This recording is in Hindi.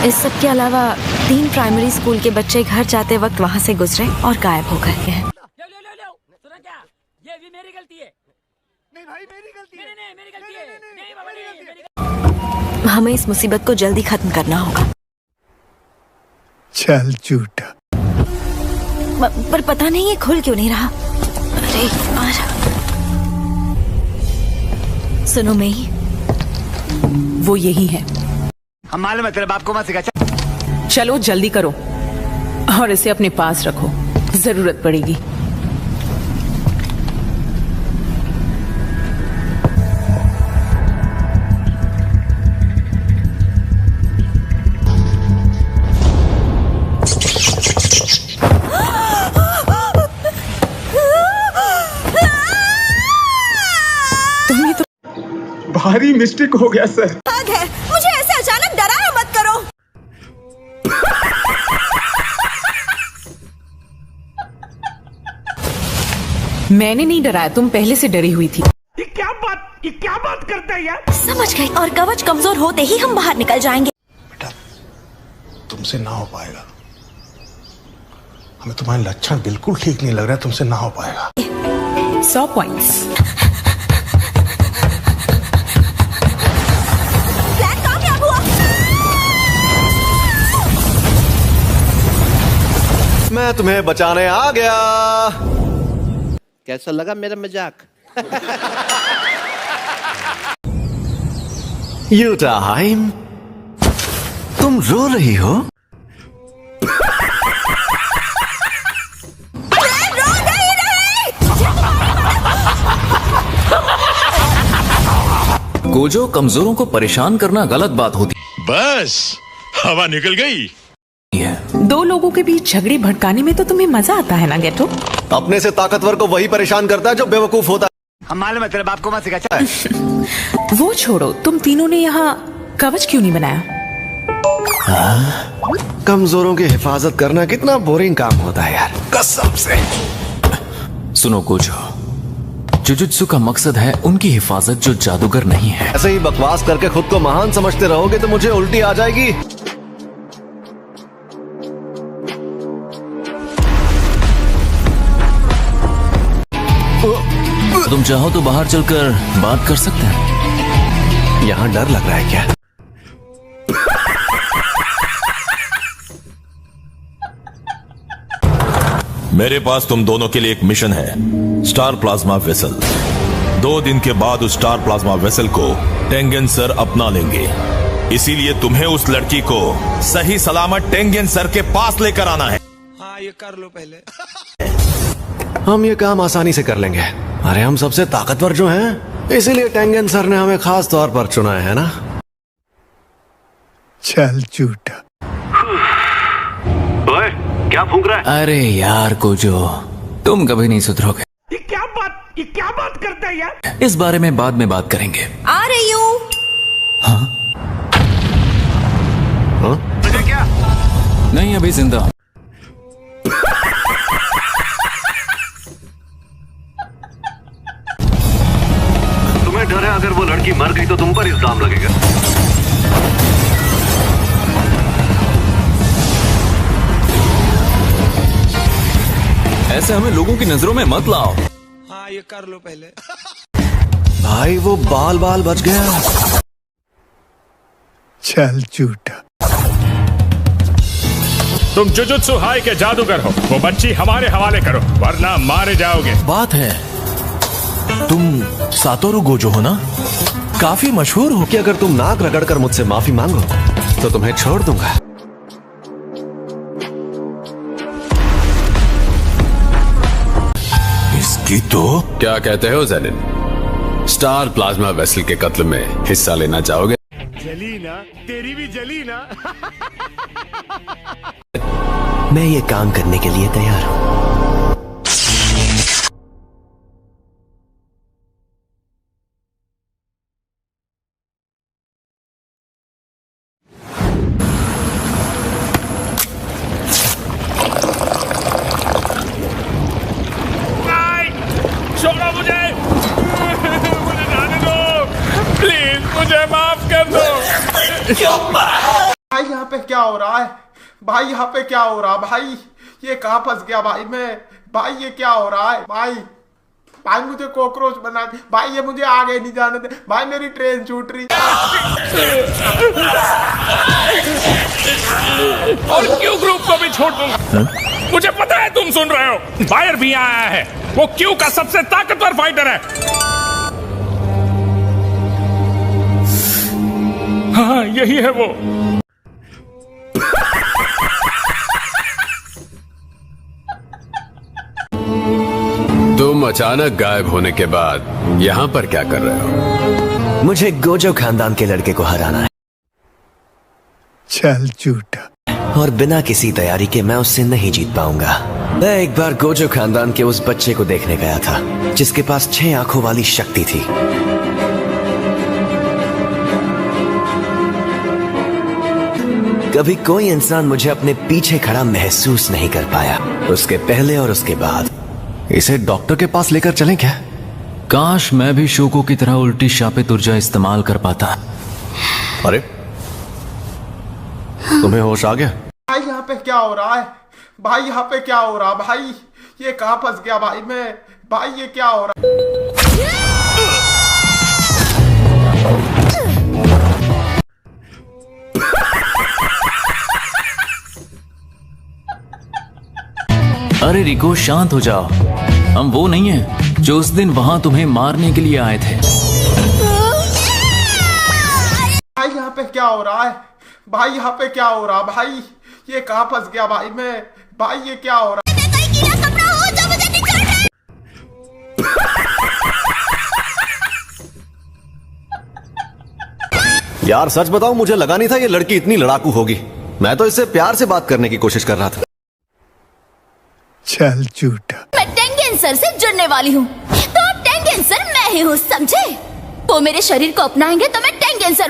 इस सब के अलावा 3 प्राइमरी स्कूल के बच्चे घर जाते वक्त वहाँ से गुजरे और गायब हो गए हैं। सुना क्या? ये भी मेरी गलती है। नहीं भाई मेरी गलती है। नहीं मेरी गलती है। नहीं बाबा नहीं मेरी। हमें इस मुसीबत को जल्दी खत्म करना होगा। चल झूठा। पर पता नहीं ये खुल क्यों नहीं रहा। अरे यार। सुनो मई, वो यही है। हम मालूम है तेरे बाप को मत सिखा। चलो जल्दी करो और इसे अपने पास रखो, जरूरत पड़ेगी। भारी मिस्टेक हो गया सर। मुझे ऐसे अचानक डराया मत करो। मैंने नहीं डराया, तुम पहले से डरी हुई थी। ये क्या बात करता है यार? समझ गई। और कवच कमजोर होते ही हम बाहर निकल जाएंगे। बेटा तुमसे ना हो पाएगा। हमें तुम्हारे लक्षण बिल्कुल ठीक नहीं लग रहा है। तुमसे ना हो पाएगा। 100 पॉइंट्स। मैं तुम्हें बचाने आ गया। कैसा लगा मेरा मजाक? यू टाइम, तुम रो रही हो? गोजो, कमजोरों को परेशान करना गलत बात होती। बस हवा निकल गई। 2 लोगों के बीच झगड़े भड़काने में तो तुम्हें मजा आता है ना गेटो? अपने से ताकतवर को वही परेशान करता है जो बेवकूफ होता है। हम मालूम है तेरे बाप को मत सिखा। वो छोड़ो, तुम तीनों ने यहाँ कवच क्यों नहीं बनाया? कमजोरों की हिफाजत करना कितना बोरिंग काम होता है यार, कसम से। सुनो गोजो, जुजुत्सु का मकसद है उनकी हिफाजत जो जादूगर नहीं है। ऐसे ही बकवास करके खुद को महान समझते रहोगे तो मुझे उल्टी आ जाएगी। तुम चाहो तो बाहर चलकर बात कर सकते हैं। यहाँ डर लग रहा है क्या? मेरे पास तुम दोनों के लिए एक मिशन है, स्टार प्लाज्मा वेसल। 2 दिन के बाद उस स्टार प्लाज्मा वेसल को टेंगेन सर अपना लेंगे। इसीलिए तुम्हें उस लड़की को सही सलामत टेंगेन सर के पास लेकर आना है। हाँ ये कर लो पहले। हम ये काम आसानी से कर लेंगे। अरे हम सबसे ताकतवर जो हैं, इसीलिए टेंगेन सर ने हमें खास तौर पर चुना है ना? चल झूठा। ओए, क्या फूंक रहा है? अरे यार गोजो, तुम कभी नहीं सुधरोगे। ये क्या बात करता है यार? इस बारे में बाद में बात करेंगे। आ रही हूँ। हाँ? तुझे क्या? नहीं, अभी जिंदा हूं। तुम्हें डर है अगर वो लड़की मर गई तो तुम पर इल्जाम लगेगा। ऐसे हमें लोगों की नजरों में मत लाओ। हाँ ये कर लो पहले। भाई वो बाल बाल बच गया। चल झूठा। तुम जुजुत्सु हाई के जादूगर हो, वो बच्ची हमारे हवाले करो वरना मारे जाओगे। बात है, तुम सातोरु गोजो हो ना? काफी मशहूर हो। कि अगर तुम नाक रगड़ कर मुझसे माफी मांगो तो तुम्हें छोड़ दूंगा। इसकी तो क्या कहते हो जेनिन? स्टार प्लाज्मा वेसल के कत्ल में हिस्सा लेना चाहोगे? जली ना, तेरी भी जली ना। मैं ये काम करने के लिए तैयार हूं। छोड़ो मुझे, मुझे जाने दो, प्लीज मुझे माफ कर दो। भाई यहाँ पे क्या हो रहा है? भाई यहाँ पे क्या हो रहा है? भाई ये कहाँ फंस गया भाई मैं? भाई ये क्या हो रहा है? भाई भाई मुझे कॉकरोच बना दे भाई, ये मुझे आगे नहीं जाने दे भाई, मेरी ट्रेन छूट रही। और क्यू ग्रुप को भी छोड़ दूंगा। मुझे पता है तुम सुन रहे हो। बायर भी आया है, वो क्यू का सबसे ताकतवर फाइटर है। हाँ यही है वो। तुम अचानक गायब होने के बाद यहाँ पर क्या कर रहे हो? मुझे गोजो खानदान के लड़के को हराना है। चल झूठा। और बिना किसी तैयारी के मैं उससे नहीं जीत पाऊंगा। मैं एक बार गोजो खानदान के उस बच्चे को देखने गया था जिसके पास 6 आंखों वाली शक्ति थी। कभी कोई इंसान मुझे अपने पीछे खड़ा महसूस नहीं कर पाया, उसके पहले और उसके बाद। इसे डॉक्टर के पास लेकर चलें क्या? काश मैं भी शोको की तरह उल्टी शापित ऊर्जा इस्तेमाल कर पाता। अरे तुम्हें होश आ गया? भाई यहाँ पे क्या हो रहा है? भाई यहाँ पे क्या हो रहा है? भाई ये कहाँ फंस गया भाई मैं? भाई ये क्या हो रहा है? अरे रिको शांत हो जाओ, हम वो नहीं हैं जो उस दिन वहां तुम्हें मारने के लिए आए थे। भाई यहाँ पे क्या हो रहा है? भाई यहाँ पे क्या हो रहा है? भाई ये कहाँ फंस गया भाई मैं? भाई ये क्या हो रहा है? यार सच बताओ, मुझे लगा नहीं था ये लड़की इतनी लड़ाकू होगी। मैं तो इससे प्यार से बात करने की कोशिश कर रहा था। चल झूठा। मैं टेंगेन सर से जुड़ने वाली हूँ, तो टेंगेन सर मैं ही हूँ, समझे? वो मेरे शरीर को अपनाएंगे तो मैं टेंगेन सर